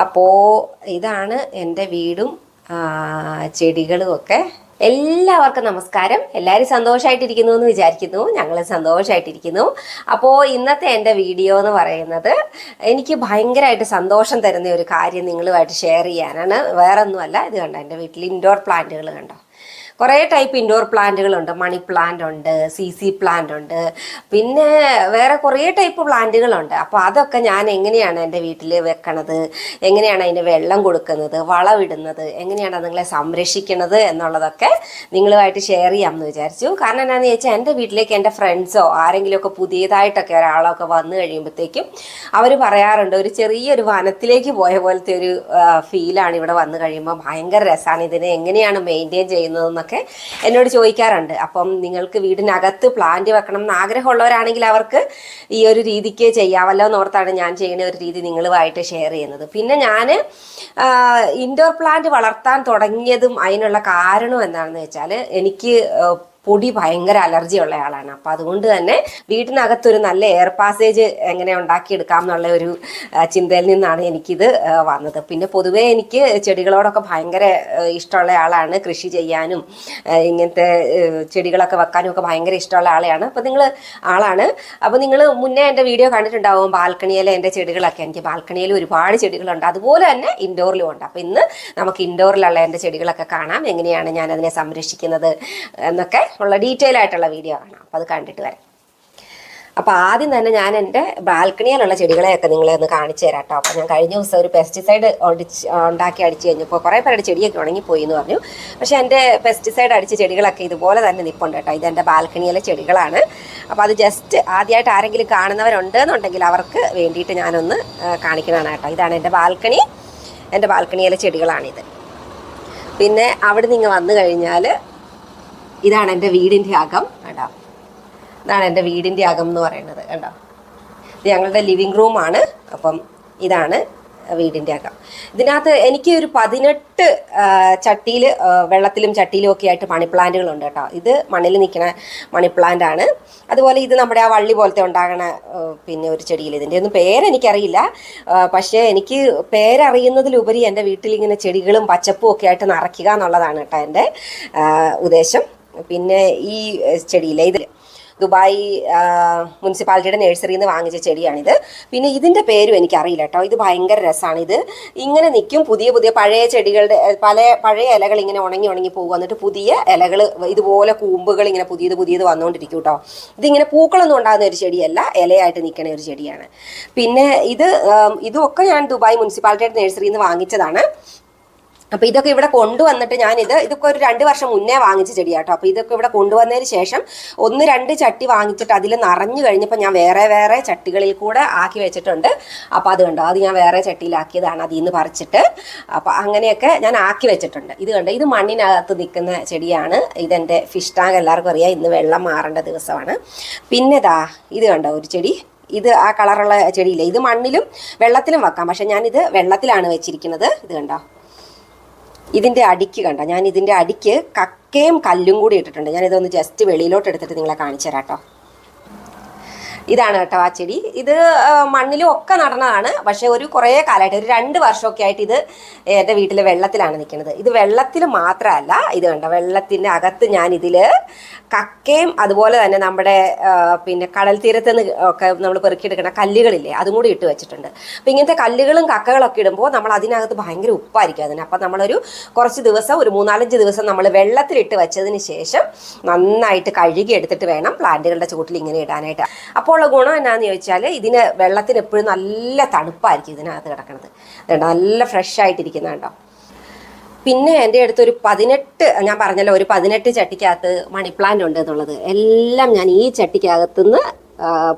അപ്പോൾ ഇതാണ് എൻ്റെ വീടും ചെടികളും ഒക്കെ. എല്ലാവർക്കും നമസ്കാരം. എല്ലാവരും സന്തോഷമായിട്ടിരിക്കുന്നു എന്ന് വിചാരിക്കുന്നു. ഞങ്ങൾ സന്തോഷമായിട്ടിരിക്കുന്നു. അപ്പോൾ ഇന്നത്തെ എൻ്റെ വീഡിയോ എന്ന് പറയുന്നത് എനിക്ക് ഭയങ്കരമായിട്ട് സന്തോഷം തരുന്ന ഒരു കാര്യം നിങ്ങളുമായിട്ട് ഷെയർ ചെയ്യാനാണ്. വേറെ ഒന്നുമല്ല, ഇത് കണ്ടോ, എൻ്റെ വീട്ടിൽ ഇൻഡോർ പ്ലാന്റുകൾ കണ്ടോ, കുറേ ടൈപ്പ് ഇൻഡോർ പ്ലാന്റുകളുണ്ട്. മണി പ്ലാന്റ് ഉണ്ട്, CC പ്ലാന്റ് ഉണ്ട്, പിന്നെ വേറെ കുറേ ടൈപ്പ് പ്ലാന്റുകളുണ്ട്. അപ്പോൾ അതൊക്കെ ഞാൻ എങ്ങനെയാണ് എൻ്റെ വീട്ടിൽ വെക്കണത്, എങ്ങനെയാണ് അതിന് വെള്ളം കൊടുക്കുന്നത്, വളമിടുന്നത്, എങ്ങനെയാണ് അതുങ്ങളെ സംരക്ഷിക്കുന്നത് എന്നുള്ളതൊക്കെ നിങ്ങളുമായിട്ട് ഷെയർ ചെയ്യാമെന്ന് വിചാരിച്ചു. കാരണം എന്താണെന്ന് ചോദിച്ചാൽ എൻ്റെ വീട്ടിലേക്ക് എൻ്റെ ഫ്രണ്ട്സോ ആരെങ്കിലുമൊക്കെ പുതിയതായിട്ടൊക്കെ ഒരാളൊക്കെ വന്നു കഴിയുമ്പോഴത്തേക്കും അവർ പറയാറുണ്ട്, ഒരു ചെറിയൊരു വനത്തിലേക്ക് പോയ പോലത്തെ ഒരു ഫീലാണ് ഇവിടെ വന്നു കഴിയുമ്പോൾ. ഭയങ്കര രസമാണ്, ഇതിനെ എങ്ങനെയാണ് മെയിൻറ്റെയിൻ ചെയ്യുന്നതെന്നൊക്കെ എന്നോട് ചോദിക്കാറുണ്ട്. അപ്പം നിങ്ങൾക്ക് വീടിനകത്ത് പ്ലാന്റ് വെക്കണം എന്ന് ആഗ്രഹമുള്ളവരാണെങ്കിൽ അവർക്ക് ഈ ഒരു രീതിക്ക് ചെയ്യാമല്ലോ എന്നോർത്താണ് ഞാൻ ചെയ്യുന്ന ഒരു രീതി നിങ്ങളുമായിട്ട് ഷെയർ ചെയ്യുന്നത്. പിന്നെ ഞാൻ ഇൻഡോർ പ്ലാന്റ് വളർത്താൻ തുടങ്ങിയതും അതിനുള്ള കാരണം എന്താണെന്ന് വെച്ചാൽ എനിക്ക് പൊടി ഭയങ്കര അലർജി ഉള്ള ആളാണ്. അപ്പോൾ അതുകൊണ്ട് തന്നെ വീട്ടിനകത്തൊരു നല്ല എയർ പാസേജ് എങ്ങനെ ഉണ്ടാക്കിയെടുക്കാം എന്നുള്ള ഒരു ചിന്തയിൽ നിന്നാണ് എനിക്കിത് വന്നത്. പിന്നെ പൊതുവേ എനിക്ക് ചെടികളോടൊക്കെ ഭയങ്കര ഇഷ്ടമുള്ള ആളാണ്. കൃഷി ചെയ്യാനും ഇങ്ങനത്തെ ചെടികളൊക്കെ വെക്കാനും ഒക്കെ ഭയങ്കര ഇഷ്ടമുള്ള ആളാണ്. അപ്പോൾ നിങ്ങൾ മുന്നേ എൻ്റെ വീഡിയോ കണ്ടിട്ടുണ്ടാവും ബാൽക്കണിയിലെ എൻ്റെ ചെടികളൊക്കെ. എനിക്ക് ബാൽക്കണിയിൽ ഒരുപാട് ചെടികളുണ്ട്, അതുപോലെ തന്നെ ഇൻഡോറിലും ഉണ്ട്. അപ്പോൾ ഇന്ന് നമുക്ക് ഇൻഡോറിലുള്ള എൻ്റെ ചെടികളൊക്കെ കാണാം, എങ്ങനെയാണ് ഞാൻ അതിനെ സംരക്ഷിക്കുന്നത് എന്നൊക്കെ ഉള്ള ഡീറ്റെയിൽ ആയിട്ടുള്ള വീഡിയോ കാണാം. അപ്പോൾ അത് കണ്ടിട്ട് വരാം. അപ്പോൾ ആദ്യം തന്നെ ഞാൻ എൻ്റെ ബാൽക്കണിയിലുള്ള ചെടികളെയൊക്കെ നിങ്ങളെ ഒന്ന് കാണിച്ചു തരാം കേട്ടോ. അപ്പോൾ ഞാൻ കഴിഞ്ഞ ദിവസം ഒരു പെസ്റ്റിസൈഡ് ഉണ്ടാക്കി അടിച്ച് കഴിഞ്ഞപ്പോൾ കുറേ പേരുടെ ചെടിയൊക്കെ ഉണങ്ങിപ്പോയി എന്ന് പറഞ്ഞു. പക്ഷേ എൻ്റെ പെസ്റ്റിസൈഡ് അടിച്ച ചെടികളൊക്കെ ഇതുപോലെ തന്നെ നിൽപ്പുണ്ട് കേട്ടോ. ഇതെൻ്റെ ബാൽക്കണിയിലെ ചെടികളാണ്. അപ്പോൾ അത് ജസ്റ്റ് ആദ്യമായിട്ട് ആരെങ്കിലും കാണുന്നവരുണ്ടെന്നുണ്ടെങ്കിൽ അവർക്ക് വേണ്ടിയിട്ട് ഞാനൊന്ന് കാണിക്കുന്നതാണ് കേട്ടോ. ഇതാണ് എൻ്റെ ബാൽക്കണി, എൻ്റെ ബാൽക്കണിയിലെ ചെടികളാണിത്. പിന്നെ അവിടെ നിന്ന് വന്നു കഴിഞ്ഞാൽ ഇതാണ് എൻ്റെ വീടിൻ്റെ അകം കേട്ടോ. ഇതാണ് എൻ്റെ വീടിൻ്റെ അകം എന്ന് പറയുന്നത് കേട്ടോ. ഇത് ഞങ്ങളുടെ ലിവിങ് റൂമാണ്. അപ്പം ഇതാണ് വീടിൻ്റെ അകം. ഇതിനകത്ത് എനിക്ക് ഒരു 18 ചട്ടിയിൽ, വെള്ളത്തിലും ചട്ടിയിലും ഒക്കെ ആയിട്ട് മണി പ്ലാന്റുകളുണ്ട് കേട്ടോ. ഇത് മണ്ണിൽ നിൽക്കുന്ന മണി പ്ലാന്റ് ആണ്. അതുപോലെ ഇത് നമ്മുടെ ആ വള്ളി പോലത്തെ ഉണ്ടാകണ പിന്നെ ഒരു ചെടിയിൽ, ഇതിൻ്റെ ഒന്നും പേരെനിക്കറിയില്ല. പക്ഷേ എനിക്ക് പേരറിയുന്നതിലുപരി എൻ്റെ വീട്ടിൽ ഇങ്ങനെ ചെടികളും പച്ചപ്പും ഒക്കെ ആയിട്ട് നിറയ്ക്കുക എന്നുള്ളതാണ് കേട്ടോ എൻ്റെ ഉദ്ദേശം. പിന്നെ ഈ ചെടിയിലെ ഇതിൽ ദുബായ് മുനിസിപ്പാലിറ്റിയുടെ നഴ്സറിയിൽ നിന്ന് വാങ്ങിച്ച ചെടിയാണിത്. പിന്നെ ഇതിൻ്റെ പേരും എനിക്കറിയില്ല കേട്ടോ. ഇത് ഭയങ്കര രസമാണ്. ഇത് ഇങ്ങനെ നിൽക്കും, പുതിയ പുതിയ പഴയ ചെടികളുടെ പഴയ ഇലകൾ ഇങ്ങനെ ഉണങ്ങി പോകും. എന്നിട്ട് പുതിയ ഇലകൾ ഇതുപോലെ കൂമ്പുകൾ ഇങ്ങനെ പുതിയത് വന്നുകൊണ്ടിരിക്കും കേട്ടോ. ഇതിങ്ങനെ പൂക്കളൊന്നും ഉണ്ടാകുന്ന ഒരു ചെടിയല്ല, ഇലയായിട്ട് നിൽക്കുന്ന ഒരു ചെടിയാണ്. പിന്നെ ഇതൊക്കെ ഞാൻ ദുബായ് മുനിസിപ്പാലിറ്റിയുടെ നഴ്സറിയിൽ നിന്ന് വാങ്ങിച്ചതാണ്. അപ്പോൾ ഇതൊക്കെ ഇവിടെ കൊണ്ടുവന്നിട്ട് ഇതൊക്കെ ഒരു 2 വർഷം മുന്നേ വാങ്ങിച്ച ചെടിയാട്ടോ. അപ്പോൾ ഇതൊക്കെ ഇവിടെ കൊണ്ടുവന്നതിന് ശേഷം 1-2 ചട്ടി വാങ്ങിച്ചിട്ട് അതിൽ നിറഞ്ഞു കഴിഞ്ഞപ്പോൾ ഞാൻ വേറെ ചട്ടികളിൽ കൂടെ ആക്കി വെച്ചിട്ടുണ്ട്. അപ്പോൾ അത് കണ്ടോ, അത് ഞാൻ വേറെ ചട്ടിയിലാക്കിയതാണ്, അതിൽ നിന്ന് പറിച്ചിട്ട്. അപ്പോൾ അങ്ങനെയൊക്കെ ഞാൻ ആക്കി വെച്ചിട്ടുണ്ട്. ഇത് കണ്ടോ, ഇത് മണ്ണിനകത്ത് നിൽക്കുന്ന ചെടിയാണ്. ഇതെൻ്റെ ഫിഷ് ടാങ്ക്, എല്ലാവർക്കും അറിയാം, ഇന്ന് വെള്ളം മാറേണ്ട ദിവസമാണ്. പിന്നെ ഇത് കണ്ടോ ഒരു ചെടി, ഇത് ആ കളറുള്ള ചെടിയില്ലേ, ഇത് മണ്ണിലും വെള്ളത്തിലും വെക്കാം. പക്ഷെ ഞാനിത് വെള്ളത്തിലാണ് വെച്ചിരിക്കുന്നത്. ഇത് കണ്ടോ, ഇതിൻ്റെ അടിക്ക് കണ്ടോ, ഞാൻ ഇതിൻ്റെ അടിക്ക് കക്കയും കല്ലും കൂടി ഇട്ടിട്ടുണ്ട്. ഞാനിതൊന്ന് ജസ്റ്റ് വെളിയിലോട്ട് എടുത്തിട്ട് നിങ്ങളെ കാണിച്ചു തരാം കേട്ടോ. ഇതാണ് കേട്ടോ ആ ചെടി. ഇത് മണ്ണിലും ഒക്കെ നടന്നതാണ്. പക്ഷേ കുറേ കാലമായിട്ട്, ഒരു 2 വർഷമൊക്കെ ആയിട്ട് ഇത് എൻ്റെ വീട്ടിലെ വെള്ളത്തിലാണ് നിൽക്കുന്നത്. ഇത് വെള്ളത്തിൽ മാത്രമല്ല, ഇത് കണ്ടോ, വെള്ളത്തിൻ്റെ അകത്ത് ഞാനിതിൽ കക്കയും അതുപോലെ തന്നെ നമ്മുടെ പിന്നെ കടൽ തീരത്ത് നിന്ന് ഒക്കെ നമ്മൾ പെറുക്കിയെടുക്കുന്ന കല്ലുകളില്ലേ, അതും കൂടി ഇട്ട് വെച്ചിട്ടുണ്ട്. അപ്പോൾ ഇങ്ങനത്തെ കല്ലുകളും കക്കകളൊക്കെ ഇടുമ്പോൾ നമ്മൾ അതിനകത്ത് ഭയങ്കര ഉപ്പായിരിക്കും അതിന്. അപ്പം നമ്മളൊരു കുറച്ച് ദിവസം, ഒരു 3-4 ദിവസം നമ്മൾ വെള്ളത്തിലിട്ട് വെച്ചതിന് ശേഷം നന്നായിട്ട് കഴുകി എടുത്തിട്ട് വേണം പ്ലാന്റുകളുടെ ചുവട്ടിൽ ഇങ്ങനെ ഇടാനായിട്ട്. അപ്പോൾ ഉള്ള ഗുണം എന്നാന്ന് ചോദിച്ചാൽ ഇതിന് വെള്ളത്തിന് എപ്പോഴും നല്ല തണുപ്പായിരിക്കും ഇതിനകത്ത് കിടക്കുന്നത്. നല്ല ഫ്രഷ് ആയിട്ടിരിക്കുന്ന കേട്ടോ. പിന്നെ എൻ്റെ അടുത്തൊരു 18, ഞാൻ പറഞ്ഞല്ലോ, ഒരു 18 ചട്ടിക്കകത്ത് മണി പ്ലാന്റ് ഉണ്ട് എന്നുള്ളത്. എല്ലാം ഞാൻ ഈ ചട്ടിക്കകത്തുനിന്ന്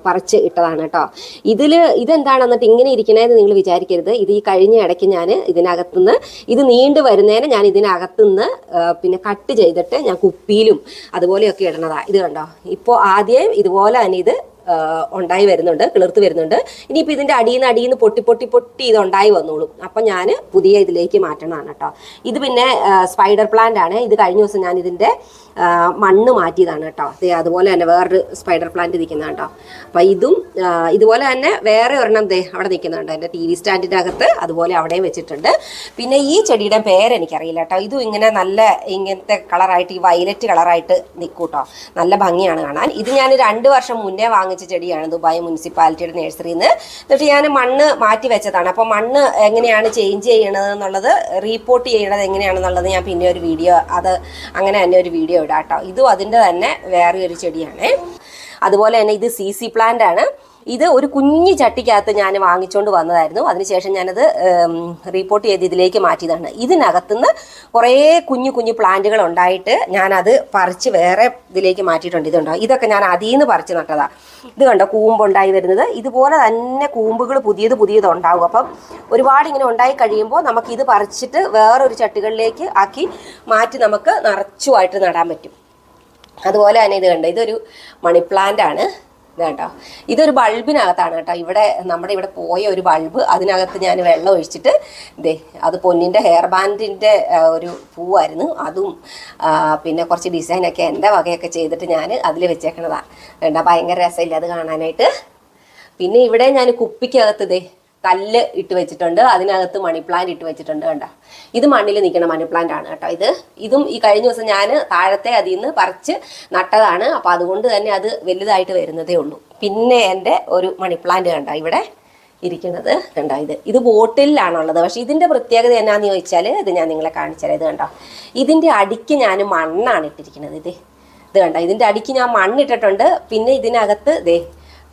പറിച്ച് ഇട്ടതാണ് കേട്ടോ. ഇതെന്താണെന്നിട്ട് ഇങ്ങനെ ഇരിക്കണേന്ന് നിങ്ങൾ വിചാരിക്കരുത്. ഇത് ഈ കഴിഞ്ഞ ഇടയ്ക്ക് ഞാൻ ഇതിനകത്തുനിന്ന്, ഇത് നീണ്ടു വരുന്നതിന് ഞാൻ ഇതിനകത്തുനിന്ന് പിന്നെ കട്ട് ചെയ്തിട്ട് ഞാൻ കുപ്പിയിലും അതുപോലെയൊക്കെ ഇടണതാണ്. ഇത് കണ്ടോ, ഇപ്പോൾ ആദ്യം ഇതുപോലെ തന്നെ ഇത് ഉണ്ടായി വരുന്നുണ്ട്, കിളിർത്ത് വരുന്നുണ്ട്. ഇനിയിപ്പോൾ ഇതിൻ്റെ അടിയിൽ നിന്ന് പൊട്ടി പൊട്ടി പൊട്ടി ഇത് ഉണ്ടായി വന്നോളും. അപ്പം ഞാൻ പുതിയ ഇതിലേക്ക് മാറ്റണതാണ് കേട്ടോ. ഇത് പിന്നെ സ്പൈഡർ പ്ലാന്റ് ആണ്. ഇത് കഴിഞ്ഞ ദിവസം ഞാൻ ഇതിൻ്റെ മണ്ണ് മാറ്റിയതാണ് കേട്ടോ. അതുപോലെ തന്നെ വേറൊരു സ്പൈഡർ പ്ലാന്റ് നിൽക്കുന്നതാണ് കേട്ടോ. അപ്പം ഇതും ഇതുപോലെ തന്നെ വേറെ ഒരെണ്ണം അവിടെ നിൽക്കുന്നുണ്ട് എൻ്റെ TV സ്റ്റാൻഡിൻ്റെ അകത്ത്. അതുപോലെ അവിടെയും വെച്ചിട്ടുണ്ട്. പിന്നെ ഈ ചെടിയുടെ പേരെനിക്കറിയില്ല കേട്ടോ. ഇതും ഇങ്ങനെ നല്ല ഇങ്ങനത്തെ കളറായിട്ട്, ഈ വയലറ്റ് കളറായിട്ട് നിൽക്കും കേട്ടോ. നല്ല ഭംഗിയാണ് കാണാൻ. ഇത് ഞാൻ 2 വർഷം മുന്നേ വാങ്ങിച്ച ചെടിയാണ് ദുബായ് മുനിസിപ്പാലിറ്റിയുടെ നഴ്സറിയിൽ നിന്ന്. എന്നിട്ട് ഞാൻ മണ്ണ് മാറ്റി വെച്ചതാണ്. അപ്പോൾ മണ്ണ് എങ്ങനെയാണ് ചേഞ്ച് ചെയ്യണത് എന്നുള്ളത്, റീപോർട്ട് ചെയ്യണത് എങ്ങനെയാണെന്നുള്ളത് ഞാൻ പിന്നെ ഒരു വീഡിയോ, അത് അങ്ങനെ തന്നെ ഒരു വീഡിയോ ഇടാം കേട്ടോ. ഇതും അതിൻ്റെ തന്നെ വേറെ ഒരു ചെടിയാണ്. അതുപോലെ തന്നെ ഇത് CC പ്ലാന്റ് ആണ്. ഇത് ഒരു കുഞ്ഞു ചട്ടിക്കകത്ത് ഞാൻ വാങ്ങിച്ചുകൊണ്ട് വന്നതായിരുന്നു. അതിനുശേഷം ഞാനത് റീപോർട്ട് ചെയ്ത് ഇതിലേക്ക് മാറ്റിയതാണ്. ഇതിനകത്തുനിന്ന് കുറേ കുഞ്ഞു കുഞ്ഞു പ്ലാന്റുകൾ ഉണ്ടായിട്ട് ഞാനത് പറിച്ച് വേറെ ഇതിലേക്ക് മാറ്റിയിട്ടുണ്ട്. ഇതുണ്ടോ, ഇതൊക്കെ ഞാൻ അതിൽ നിന്ന് പറിച്ച് നട്ടതാണ്. ഇത് കണ്ടോ, കൂമ്പുണ്ടായി വരുന്നത്. ഇതുപോലെ തന്നെ കൂമ്പുകൾ പുതിയത് ഉണ്ടാവും. അപ്പം ഒരുപാട് ഇങ്ങനെ ഉണ്ടായി കഴിയുമ്പോൾ നമുക്കിത് പറിച്ചിട്ട് വേറൊരു ചട്ടികളിലേക്ക് ആക്കി മാറ്റി നമുക്ക് നിറച്ചുമായിട്ട് നടാൻ പറ്റും. അതുപോലെ തന്നെ ഇത് കണ്ടോ, ഇതൊരു മണി പ്ലാന്റ് ആണ് കേട്ടോ. ഇതൊരു ബൾബിനകത്താണ് കേട്ടോ. നമ്മുടെ ഇവിടെ പോയ ഒരു ബൾബ്, അതിനകത്ത് ഞാൻ വെള്ളം ഒഴിച്ചിട്ട് അത് പൊന്നിൻ്റെ ഹെയർ ബാൻഡിൻ്റെ ഒരു പൂവായിരുന്നു. അതും പിന്നെ കുറച്ച് ഡിസൈനൊക്കെ എൻ്റെ വകയൊക്കെ ചെയ്തിട്ട് ഞാൻ അതിൽ വെച്ചേക്കണതാണ് കേട്ടോ. ഭയങ്കര രസമില്ല അത് കാണാനായിട്ട്. പിന്നെ ഇവിടെ ഞാൻ കുപ്പിക്കകത്ത് കല്ല് ഇട്ട് വെച്ചിട്ടുണ്ട്. അതിനകത്ത് മണി പ്ലാന്റ് ഇട്ട് വെച്ചിട്ടുണ്ട് കണ്ടോ. ഇത് മണ്ണിൽ നിൽക്കുന്ന മണി പ്ലാന്റ് ആണ് കേട്ടോ. ഇതും ഈ കഴിഞ്ഞ ദിവസം ഞാൻ താഴത്തെ അതിൽ നിന്ന് പറിച്ച് നട്ടതാണ്. അപ്പോൾ അതുകൊണ്ട് തന്നെ അത് വലുതായിട്ട് വരുന്നതേ ഉള്ളൂ. പിന്നെ എൻ്റെ ഒരു മണി പ്ലാന്റ് കണ്ടോ ഇവിടെ ഇരിക്കുന്നത് കണ്ടോ. ഇത് ബോട്ടിലാണുള്ളത്. പക്ഷേ ഇതിൻ്റെ പ്രത്യേകത എന്നാന്ന് ചോദിച്ചാൽ ഇത് ഞാൻ നിങ്ങളെ കാണിച്ചുതരാം. ഇത് കണ്ടോ, ഇതിൻ്റെ അടിക്ക് ഞാൻ മണ്ണാണ് ഇട്ടിരിക്കുന്നത്. ഇത് കണ്ടോ, ഇതിൻ്റെ അടിക്ക് ഞാൻ മണ്ണിട്ടിട്ടുണ്ട്. പിന്നെ ഇതിനകത്ത്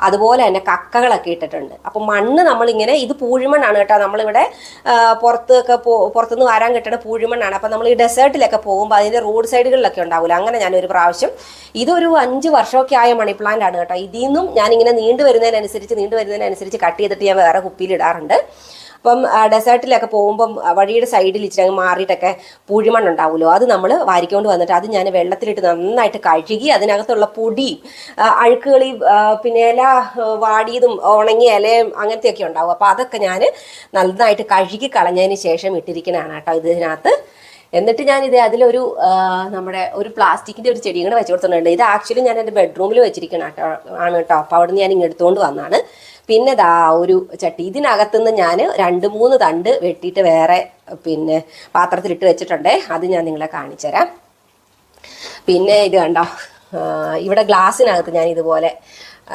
അതുപോലെ തന്നെ കക്കകളൊക്കെ ഇട്ടിട്ടുണ്ട്. അപ്പം മണ്ണ് നമ്മളിങ്ങനെ, ഇത് പൂഴിമണ്ണാണ് കേട്ടോ. നമ്മളിവിടെ പുറത്തുനിന്ന് വരാൻ കിട്ടുന്ന പൂഴിമണ്ണാണ്. അപ്പം നമ്മൾ ഈ ഡെസേർട്ടിലൊക്കെ പോകുമ്പോൾ അതിൻ്റെ റോഡ് സൈഡുകളിലൊക്കെ ഉണ്ടാവില്ല. അങ്ങനെ ഞാനൊരു പ്രാവശ്യം, ഇതൊരു 5 വർഷമൊക്കെ ആയ മണി പ്ലാന്റ് ആണ് കേട്ടോ. ഇതിൽ നിന്നും ഞാനിങ്ങനെ നീണ്ടു വരുന്നതിനനുസരിച്ച് കട്ട് ചെയ്തിട്ട് ഞാൻ വേറെ കുപ്പിയിലിടാറുണ്ട്. അപ്പം ഡെസേർട്ടിലൊക്കെ പോകുമ്പം വഴിയുടെ സൈഡിൽ ഇച്ചിരി അങ്ങ് മാറിയിട്ടൊക്കെ പൂഴിമണ്ണുണ്ടാവുമല്ലോ, അത് നമ്മൾ വാരിക്കൊണ്ട് വന്നിട്ട് അത് ഞാൻ വെള്ളത്തിലിട്ട് നന്നായിട്ട് കഴുകി അതിനകത്തുള്ള പൊടിയും അഴുക്കുകളി പിന്നെ ഇല വാടിയതും ഉണങ്ങിയ ഇലയും അങ്ങനത്തെയൊക്കെ ഉണ്ടാവും. അപ്പോൾ അതൊക്കെ ഞാൻ നന്നായിട്ട് കഴുകി കളഞ്ഞതിന് ശേഷം ഇട്ടിരിക്കണതാണ് കേട്ടോ ഇതിനകത്ത്. എന്നിട്ട് ഞാനിത് അതിലൊരു നമ്മുടെ ഒരു പ്ലാസ്റ്റിക്കിൻ്റെ ഒരു ചെടിയും കൂടെ വെച്ച് കൊടുത്തിട്ടുണ്ട്. ഇത് ആക്ച്വലി ഞാൻ എൻ്റെ ബെഡ്റൂമിൽ വെച്ചിരിക്കണം കേട്ടോ. അപ്പോൾ അവിടെ നിന്ന് ഞാൻ ഇങ്ങ് എടുത്തുകൊണ്ട് വന്നതാണ്. പിന്നെ ഒരു ചട്ടി, ഇതിനകത്തുനിന്ന് ഞാൻ 2-3 തണ്ട് വെട്ടിയിട്ട് വേറെ പിന്നെ പാത്രത്തിലിട്ട് വെച്ചിട്ടുണ്ടേ. അത് ഞാൻ നിങ്ങളെ കാണിച്ചു തരാം. പിന്നെ ഇത് കണ്ടോ, ഇവിടെ ഗ്ലാസ്സിനകത്ത് ഞാൻ ഇതുപോലെ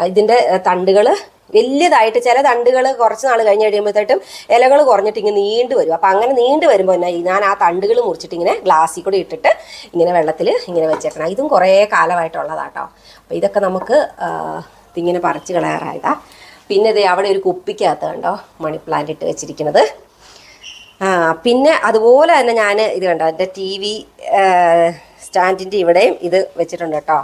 ഇതിൻ്റെ തണ്ടുകൾ വലിയതായിട്ട്, ചില തണ്ടുകൾ കുറച്ച് നാൾ കഴിഞ്ഞ് കഴിയുമ്പോഴത്തേട്ടും ഇലകൾ കുറഞ്ഞിട്ട് ഇങ്ങനെ നീണ്ടു വരും. അപ്പം അങ്ങനെ നീണ്ടു വരുമ്പോൾ ഞാൻ ആ തണ്ടുകൾ മുറിച്ചിട്ട് ഇങ്ങനെ ഗ്ലാസ്സിൽ കൂടി ഇട്ടിട്ട് ഇങ്ങനെ വെള്ളത്തിൽ ഇങ്ങനെ വെച്ചേക്കണം. ഇതും കുറേ കാലമായിട്ടുള്ളതാട്ടോ. അപ്പോൾ ഇതൊക്കെ നമുക്ക് ഇങ്ങനെ പറിച്ച് കളയാറായതാ. പിന്നെ അവിടെ ഒരു കുപ്പിക്കകത്ത് കണ്ടോ മണി പ്ലാന്റ് ഇട്ട് വെച്ചിരിക്കുന്നത്. പിന്നെ അതുപോലെ തന്നെ ഞാൻ ഇത് കണ്ടോ, എൻ്റെ TV സ്റ്റാൻഡിൻ്റെ ഇവിടെയും ഇത് വെച്ചിട്ടുണ്ട് കേട്ടോ.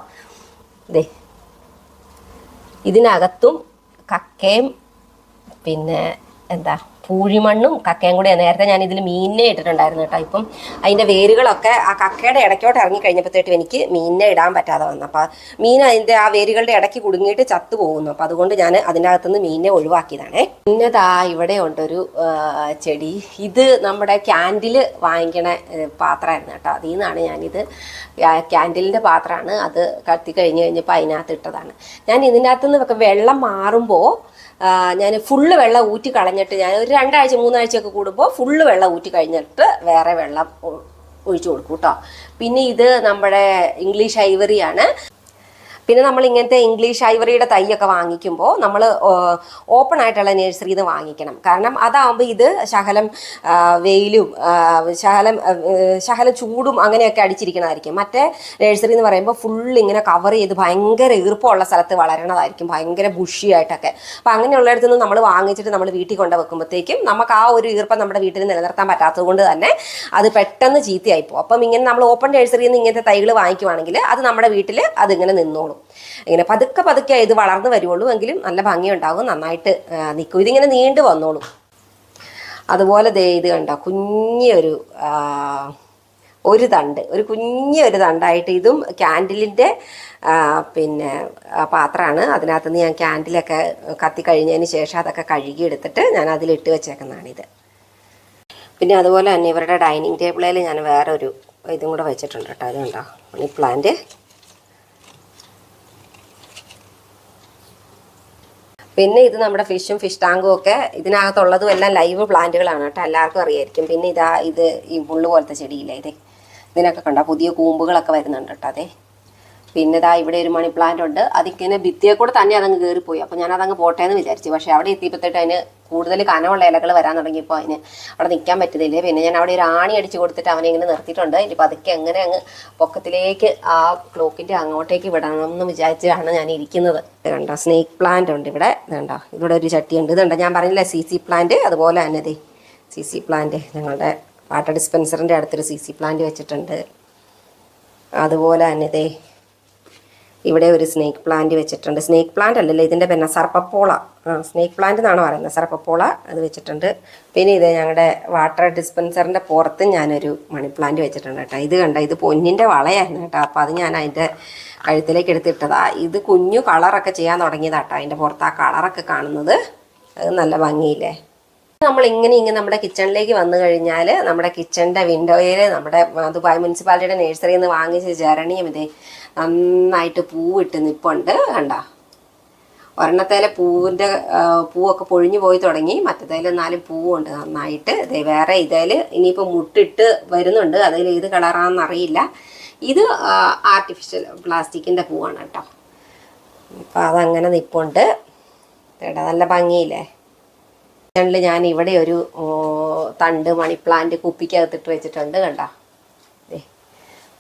ഇതിനകത്തും കക്കയും പിന്നെ പൂഴിമണ്ണും കക്കയും കൂടെ. നേരത്തെ ഞാൻ ഇതിൽ മീനിനെ ഇട്ടിട്ടുണ്ടായിരുന്നു കേട്ടോ. ഇപ്പം അതിൻ്റെ വേരുകളൊക്കെ ആ കക്കയുടെ ഇടയ്ക്കോട്ട് ഇറങ്ങി കഴിഞ്ഞപ്പോഴത്തേട്ടും എനിക്ക് മീനിനെ ഇടാൻ പറ്റാതെ വന്നു. അപ്പോൾ മീൻ അതിൻ്റെ ആ വേരുകളുടെ ഇടയ്ക്ക് കുടുങ്ങിയിട്ട് ചത്തു പോകുന്നു. അപ്പോൾ അതുകൊണ്ട് ഞാൻ അതിൻ്റെ അകത്തുനിന്ന് മീനിനെ ഒഴിവാക്കിയതാണേ. പിന്നെ ഇവിടെ ഉണ്ടൊരു ചെടി. ഇത് നമ്മുടെ ക്യാൻഡിൽ വാങ്ങിക്കണ പാത്രമായിരുന്നു കേട്ടോ. അതിൽ നിന്നാണ് ഞാനിത്, ക്യാൻഡിലിൻ്റെ പാത്രമാണ്. അത് കത്തി കഴിഞ്ഞപ്പോൾ അതിനകത്ത് ഇട്ടതാണ്. ഞാൻ ഇതിനകത്തുനിന്ന് വെള്ളം മാറുമ്പോൾ ഞാൻ ഫുള്ള് വെള്ളം ഊറ്റി കളഞ്ഞിട്ട്, ഞാൻ ഒരു 2 ആഴ്ച 3 ആഴ്ചയൊക്കെ കൂടുമ്പോൾ ഫുള്ള് വെള്ളം ഊറ്റി കഴിഞ്ഞിട്ട് വേറെ വെള്ളം ഒഴിച്ചു കൊടുക്കും കേട്ടോ. പിന്നെ ഇത് നമ്മുടെ ഇംഗ്ലീഷ് ഐവറിയാണ്. പിന്നെ നമ്മൾ ഇങ്ങനത്തെ ഇംഗ്ലീഷ് ഐവറിയുടെ തൈയൊക്കെ വാങ്ങിക്കുമ്പോൾ നമ്മൾ ഓപ്പൺ ആയിട്ടുള്ള നഴ്സറിയിൽ നിന്ന് വാങ്ങിക്കണം. കാരണം അതാകുമ്പോൾ ഇത് ശകലം വെയിലും ശകലം ചൂടും അങ്ങനെയൊക്കെ അടിച്ചിരിക്കണതായിരിക്കും. മറ്റേ നഴ്സറി എന്ന് പറയുമ്പോൾ ഫുൾ ഇങ്ങനെ കവർ ചെയ്ത് ഭയങ്കര ഈർപ്പമുള്ള സ്ഥലത്ത് വളരണതായിരിക്കും, ഭയങ്കര ബുഷിയായിട്ടൊക്കെ. അപ്പോൾ അങ്ങനെയുള്ളിടത്തു നിന്ന് നമ്മൾ വാങ്ങിച്ചിട്ട് നമ്മൾ വീട്ടിൽ കൊണ്ട് വെക്കുമ്പോഴത്തേക്കും നമുക്ക് ആ ഒരു ഈർപ്പം നമ്മുടെ വീട്ടിൽ നിലനിർത്താൻ പറ്റാത്തത് കൊണ്ട് തന്നെ അത് പെട്ടെന്ന് ചീത്തയായിപ്പോകും. അപ്പം ഇങ്ങനെ നമ്മൾ ഓപ്പൺ നഴ്സറിയിൽ നിന്ന് ഇങ്ങനത്തെ തൈകൾ വാങ്ങിക്കുവാണെങ്കിൽ അത് നമ്മുടെ വീട്ടിൽ അതിങ്ങനെ നിന്നോളും. ഇങ്ങനെ പതുക്കെ ഇത് വളർന്നു വരുള്ളൂ. എങ്കിലും നല്ല ഭംഗിയുണ്ടാകും, നന്നായിട്ട് നിൽക്കും. ഇതിങ്ങനെ നീണ്ടു വന്നോളും. അതുപോലെ ഇത് കണ്ടോ, കുഞ്ഞൊരു ഒരു കുഞ്ഞൊരു തണ്ടായിട്ട്. ഇതും ക്യാൻഡിലിൻ്റെ പിന്നെ പാത്രമാണ്. അതിനകത്തുനിന്ന് ഞാൻ ക്യാൻഡിലൊക്കെ കത്തി കഴിഞ്ഞതിന് ശേഷം അതൊക്കെ കഴുകിയെടുത്തിട്ട് ഞാൻ അതിലിട്ട് വെച്ചേക്കുന്നതാണിത്. പിന്നെ അതുപോലെ തന്നെ ഇവരുടെ ഡൈനിങ് ടേബിളിൽ ഞാൻ വേറൊരു ഇതും കൂടെ വെച്ചിട്ടുണ്ട് കേട്ടോ. അതുകൊണ്ടോ മണി പ്ലാന്റ്. പിന്നെ ഇത് നമ്മുടെ ഫിഷ് ടാങ്കും ഒക്കെ ഇതിനകത്തുള്ളതും എല്ലാം ലൈവ് പ്ലാന്റുകളാണ് കേട്ടോ, എല്ലാവർക്കും അറിയായിരിക്കും. പിന്നെ ഇത് ഈ മുള്ളു പോലത്തെ ചെടിയില്ലേ, ഇതിനൊക്കെ കണ്ടോ പുതിയ കൂമ്പുകളൊക്കെ വരുന്നുണ്ട് കേട്ടോ. പിന്നെ ഇവിടെ ഒരു മണി പ്ലാന്റ് ഉണ്ട്. അതിങ്ങനെ ഭിത്തിയെ കൂടെ തന്നെ അതങ്ങ് കയറിപ്പോയി. അപ്പോൾ ഞാൻ അതങ്ങ് പോട്ടെ എന്ന് വിചാരിച്ചു. പക്ഷേ അവിടെ എത്തിയപ്പോഴത്തേട്ട് അതിന് കൂടുതൽ കനമുള്ള ഇലകൾ വരാൻ തുടങ്ങിയപ്പോൾ അതിന് അവിടെ നിൽക്കാൻ പറ്റുന്നില്ലേ. പിന്നെ ഞാൻ അവിടെ ഒരു ആണി അടിച്ച് കൊടുത്തിട്ട് അവനെ ഇങ്ങനെ നിർത്തിയിട്ടുണ്ട്. ഇനി പതുക്കെ അങ്ങനെ അങ്ങ് പൊക്കത്തിലേക്ക് ആ ക്ലോക്കിൻ്റെ അങ്ങോട്ടേക്ക് വിടണം എന്ന് വിചാരിച്ചാണ് ഞാൻ ഇരിക്കുന്നത്. കണ്ടോ സ്നേക്ക് പ്ലാന്റ് ഉണ്ട് ഇവിടെ. ഇതുണ്ടോ ഇവിടെ ഒരു ചട്ടിയുണ്ട്. ഇതുണ്ടോ ഞാൻ പറഞ്ഞില്ല CC പ്ലാന്റ്. അതുപോലെ തന്നെ CC പ്ലാന്റ് ഞങ്ങളുടെ വാട്ടർ ഡിസ്പെൻസറിൻ്റെ അടുത്തൊരു CC പ്ലാന്റ് വെച്ചിട്ടുണ്ട്. അതുപോലെ തന്നെ ഇവിടെ ഒരു സ്നേക്ക് പ്ലാന്റ് വെച്ചിട്ടുണ്ട്. സ്നേക്ക് പ്ലാന്റ് അല്ലല്ലോ ഇതിൻ്റെ പിന്നെ സർപ്പപ്പോള, സ്നേക്ക് പ്ലാന്റ് എന്നാണ് പറയുന്നത്, സർപ്പപ്പോള അത് വെച്ചിട്ടുണ്ട്. പിന്നെ ഞങ്ങളുടെ വാട്ടർ ഡിസ്പെൻസറിൻ്റെ പുറത്തും ഞാനൊരു മണി പ്ലാന്റ് വെച്ചിട്ടുണ്ട് കേട്ടോ. ഇത് കണ്ടോ, ഇത് പൊന്നിൻ്റെ വളയായിരുന്നു കേട്ടോ. അപ്പോൾ അത് ഞാൻ അതിൻ്റെ കഴുത്തിലേക്ക് എടുത്തിട്ടതാ. ഇത് കുഞ്ഞു കളറൊക്കെ ചെയ്യാൻ തുടങ്ങിയതാട്ടോ. അതിൻ്റെ പുറത്ത് ആ കളറൊക്കെ കാണുന്നത് അത് നല്ല ഭംഗിയില്ലേ. നമ്മളിങ്ങനെ നമ്മുടെ കിച്ചണിലേക്ക് വന്നു കഴിഞ്ഞാൽ നമ്മുടെ കിച്ചണിൻ്റെ വിൻഡോയിൽ നമ്മുടെ ദുബായ് മുനിസിപ്പാലിറ്റിയുടെ നഴ്സറിയിൽ നിന്ന് വാങ്ങിച്ച ജരണിയും നന്നായിട്ട് പൂവിട്ട് നിൽപ്പുണ്ട് കണ്ടോ. ഒരെണ്ണത്തേലെ പൂവൊക്കെ പൊഴിഞ്ഞു പോയി തുടങ്ങി. മറ്റേതിൽ 4 പൂവുണ്ട് നന്നായിട്ട്. വേറെ ഇതിൽ ഇനിയിപ്പോൾ മുട്ടിട്ട് വരുന്നുണ്ട്. അതിൽ ഏത് കളറാണെന്നറിയില്ല. ഇത് ആർട്ടിഫിഷ്യൽ പ്ലാസ്റ്റിക്കിൻ്റെ പൂവാണ് കേട്ടോ. അപ്പോൾ അതങ്ങനെ നിൽപ്പുണ്ട്. നല്ല ഭംഗിയില്ലേ. ഞാൻ ഇവിടെ ഒരു തണ്ട് മണി പ്ലാന്റ് കുപ്പിക്കകത്തിട്ട് വെച്ചിട്ടുണ്ട് കണ്ടോ.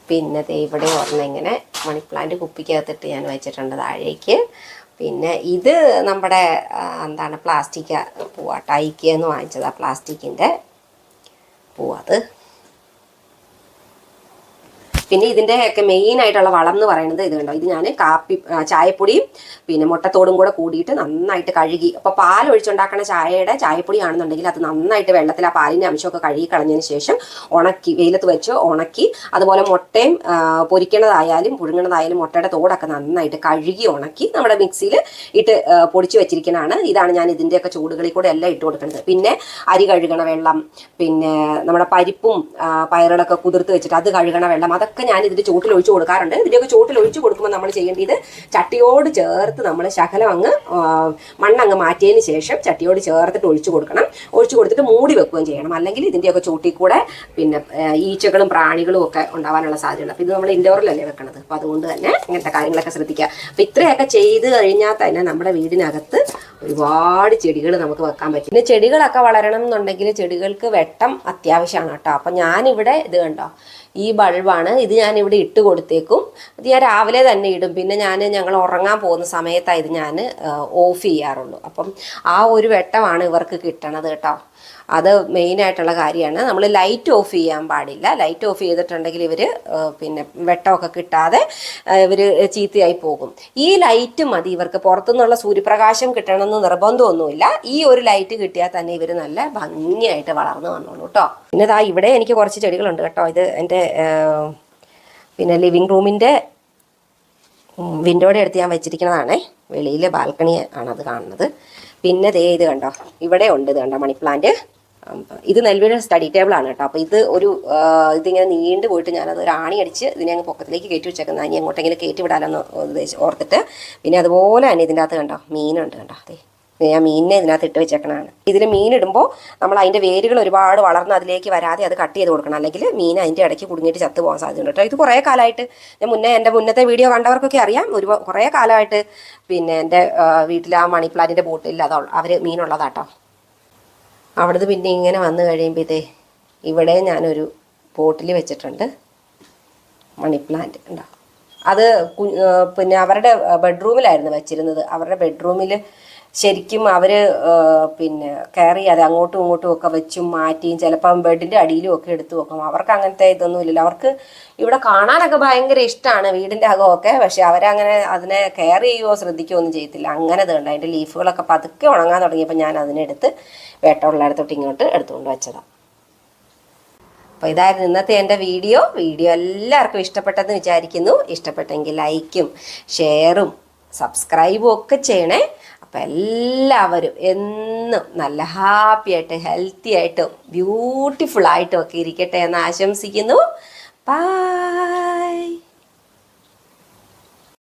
പിന്നെ ഇവിടെ ഓർമ്മ ഇങ്ങനെ മണി പ്ലാന്റ് കുപ്പിക്കകത്തിട്ട് ഞാൻ വെച്ചിട്ടുണ്ട് താഴേക്ക്. പിന്നെ ഇത് നമ്മുടെ എന്താണ് പ്ലാസ്റ്റിക് പൂവാട്ടോ. ഐക്യെന്ന് വാങ്ങിച്ചതാണ് പ്ലാസ്റ്റിക്കിൻ്റെ പൂവത്. പിന്നെ ഇതിൻ്റെയൊക്കെ മെയിനായിട്ടുള്ള വളം എന്ന് പറയുന്നത് ഇത് കണ്ടോ. ഇത് ഞാൻ ചായപ്പൊടിയും പിന്നെ മുട്ടത്തോടും കൂടെ കൂടിയിട്ട് നന്നായിട്ട് കഴുകി. അപ്പോൾ പാൽ ഒഴിച്ചുണ്ടാക്കുന്ന ചായപ്പൊടി ആണെന്നുണ്ടെങ്കിൽ അത് നന്നായിട്ട് വെള്ളത്തിൽ ആ പാലിൻ്റെ അംശമൊക്കെ കഴുകി കളഞ്ഞതിന് ശേഷം ഉണക്കി വെയിലത്ത് വെച്ച് ഉണക്കി, അതുപോലെ മുട്ടയും പൊരിക്കണതായാലും പുഴുങ്ങണതായാലും മുട്ടയുടെ തോടൊക്കെ നന്നായിട്ട് കഴുകി ഉണക്കി നമ്മുടെ മിക്സിയിൽ ഇട്ട് പൊടിച്ച് വെച്ചിരിക്കുന്നതാണ്. ഇതാണ് ഞാൻ ഇതിൻ്റെയൊക്കെ ചൂടുകളിൽ കൂടെ എല്ലാം ഇട്ട് കൊടുക്കുന്നത്. പിന്നെ അരി കഴുകണ വെള്ളം, പിന്നെ നമ്മുടെ പരിപ്പും പയറുകളൊക്കെ കുതിർത്ത് വെച്ചിട്ട് അത് കഴുകണ വെള്ളം, അതൊക്കെ ഞാൻ ഇതിൻ്റെ ചോട്ടിൽ ഒഴിച്ച് കൊടുക്കാറുണ്ട്. ഇതിൻ്റെയൊക്കെ ചോട്ടിൽ ഒഴിച്ച് കൊടുക്കുമ്പോൾ നമ്മൾ ചെയ്യേണ്ടത് ചട്ടിയോട് ചേർത്ത് നമ്മൾ ശകലം അങ്ങ് മണ്ണങ്ങ് മാറ്റിയതിന് ശേഷം ചട്ടിയോട് ചേർത്തിട്ട് ഒഴിച്ച് കൊടുക്കണം. ഒഴിച്ച് കൊടുത്തിട്ട് മൂടി വെക്കുകയും ചെയ്യണം. അല്ലെങ്കിൽ ഇതിൻ്റെയൊക്കെ ചോട്ടിൽ കൂടെ പിന്നെ ഈച്ചകളും പ്രാണികളും ഒക്കെ ഉണ്ടാവാനുള്ള സാധ്യതയുണ്ട്. അപ്പോൾ ഇത് നമ്മൾ ഇൻഡോറിലല്ലേ വെക്കണത്. അപ്പോൾ അതുകൊണ്ട് തന്നെ ഇങ്ങനത്തെ കാര്യങ്ങളൊക്കെ ശ്രദ്ധിക്കുക. അപ്പോൾ ഇത്രയൊക്കെ ചെയ്ത് കഴിഞ്ഞാൽ തന്നെ നമ്മുടെ വീടിനകത്ത് ഒരുപാട് ചെടികൾ നമുക്ക് വെക്കാൻ പറ്റും. പിന്നെ ചെടികളൊക്കെ വളരണം എന്നുണ്ടെങ്കിൽ ചെടികൾക്ക് വെട്ടം അത്യാവശ്യമാണ് കേട്ടോ. അപ്പം ഞാനിവിടെ ഇത് കണ്ടോ, ഈ ബൾബാണ്. ഇത് ഞാൻ ഇവിടെ ഇട്ട് കൊടുത്തേക്കും. ഇത് ഞാൻ രാവിലെ തന്നെ ഇടും. പിന്നെ ഞങ്ങൾ ഉറങ്ങാൻ പോകുന്ന സമയത്താണ് ഇത് ഞാൻ ഓഫ് ചെയ്യാറുള്ളൂ. അപ്പം ആ ഒരു വെട്ടമാണ് ഇവർക്ക് കിട്ടണത് കേട്ടോ. അത് മെയിനായിട്ടുള്ള കാര്യമാണ്. നമ്മൾ ലൈറ്റ് ഓഫ് ചെയ്യാൻ പാടില്ല. ലൈറ്റ് ഓഫ് ചെയ്തിട്ടുണ്ടെങ്കിൽ ഇവർ പിന്നെ വെട്ടമൊക്കെ കിട്ടാതെ ഇവർ ചീത്തയായി പോകും. ഈ ലൈറ്റ് മതി ഇവർക്ക്. പുറത്തുനിന്നുള്ള സൂര്യപ്രകാശം കിട്ടണമെന്ന് നിർബന്ധമൊന്നുമില്ല. ഈ ഒരു ലൈറ്റ് കിട്ടിയാൽ തന്നെ ഇവർ നല്ല ഭംഗിയായിട്ട് വളർന്നു വന്നോളൂ കേട്ടോ. പിന്നെ ഇവിടെ എനിക്ക് കുറച്ച് ചെടികളുണ്ട് കേട്ടോ. ഇത് എൻ്റെ പിന്നെ ലിവിങ് റൂമിൻ്റെ വിൻഡോയുടെ അടുത്ത് ഞാൻ വെച്ചിരിക്കുന്നതാണേ. വെളിയിലെ ബാൽക്കണി ആണത് കാണുന്നത്. പിന്നെ ഇത് കണ്ടോ, ഇവിടെ ഉണ്ട്. ഇത് കണ്ടോ മണി പ്ലാന്റ്. ഇത് നെൽവിയുടെ സ്റ്റഡി ടേബിളാണ് കേട്ടോ. അപ്പോൾ ഇതിങ്ങനെ നീണ്ടു പോയിട്ട് ഞാനത് ഒരു ആണി അടിച്ച് ഇതിനെ അങ്ങ് പൊക്കത്തിലേക്ക് കയറ്റി വെച്ചേക്കുന്നത്. ഇനി എങ്ങോട്ടെങ്കിലും കയറ്റി വിടാമെന്ന് ഓർത്തിട്ട്. പിന്നെ അതുപോലെ തന്നെ ഇതിൻ്റെ അകത്ത് കണ്ടോ മീനുണ്ട് കണ്ടോ. ഞാൻ മീനിനെ ഇതിനകത്ത് ഇട്ട് വെച്ചേക്കണതാണ്. ഇതിൽ മീനിടുമ്പോൾ നമ്മൾ അതിൻ്റെ വേരുകൾ ഒരുപാട് വളർന്ന് അതിലേക്ക് വരാതെ അത് കട്ട് ചെയ്ത് കൊടുക്കണം. അല്ലെങ്കിൽ മീൻ അതിൻ്റെ ഇടയ്ക്ക് കുടുങ്ങിയിട്ട് ചത്ത് പോകാൻ സാധ്യതയുണ്ട് കേട്ടോ. ഇത് കുറേ കാലമായിട്ട് എൻ്റെ മുന്നത്തെ വീഡിയോ കണ്ടവർക്കൊക്കെ അറിയാം. കുറേ കാലമായിട്ട് പിന്നെ എൻ്റെ വീട്ടിൽ ആ മണി പ്ലാന്റിൻ്റെ ബോട്ടിൽ അവർ മീനുള്ളതാട്ടോ. അവിടുന്ന് പിന്നെ ഇങ്ങനെ വന്നു കഴിയുമ്പോൾ ഇവിടെ ഞാനൊരു ബോട്ടിൽ വെച്ചിട്ടുണ്ട് മണി പ്ലാന്റ് ഉണ്ടോ. അത് പിന്നെ അവരുടെ ബെഡ്റൂമിലായിരുന്നു വെച്ചിരുന്നത്. അവരുടെ ബെഡ്റൂമിൽ ശരിക്കും അവർ പിന്നെ കെയർ ചെയ്യാതെ അങ്ങോട്ടും ഇങ്ങോട്ടും ഒക്കെ വെച്ചും മാറ്റിയും ചിലപ്പം ബെഡിൻ്റെ അടിയിലും ഒക്കെ എടുത്തു വെക്കും. അവർക്ക് അങ്ങനത്തെ ഇതൊന്നും ഇല്ലല്ലോ. അവർക്ക് ഇവിടെ കാണാനൊക്കെ ഭയങ്കര ഇഷ്ടമാണ് വീടിൻ്റെ അകമൊക്കെ. പക്ഷെ അവരങ്ങനെ അതിനെ കെയർ ചെയ്യുകയോ ശ്രദ്ധിക്കുകയോ ഒന്നും ചെയ്യത്തില്ല. അങ്ങനെ ഇതുണ്ട്. അതിൻ്റെ ലീഫുകളൊക്കെ പതുക്കെ ഉണങ്ങാൻ തുടങ്ങിയപ്പോൾ ഞാൻ അതിനെടുത്ത് വേട്ടമുള്ളിടത്തോട്ട് ഇങ്ങോട്ട് എടുത്തുകൊണ്ട് വെച്ചതാണ്. അപ്പോൾ ഇതായിരുന്നു ഇന്നത്തെ എൻ്റെ വീഡിയോ എല്ലാവർക്കും ഇഷ്ടപ്പെട്ടെന്ന് വിചാരിക്കുന്നു. ഇഷ്ടപ്പെട്ടെങ്കിൽ ലൈക്കും ഷെയറും സബ്സ്ക്രൈബും ഒക്കെ ചെയ്യണേ. അപ്പം എല്ലാവരും എന്നും നല്ല ഹാപ്പി ആയിട്ട് ഹെൽത്തി ആയിട്ടും ബ്യൂട്ടിഫുൾ ആയിട്ടും ഒക്കെ ഇരിക്കട്ടെ എന്ന് ആശംസിക്കുന്നു. ബൈ.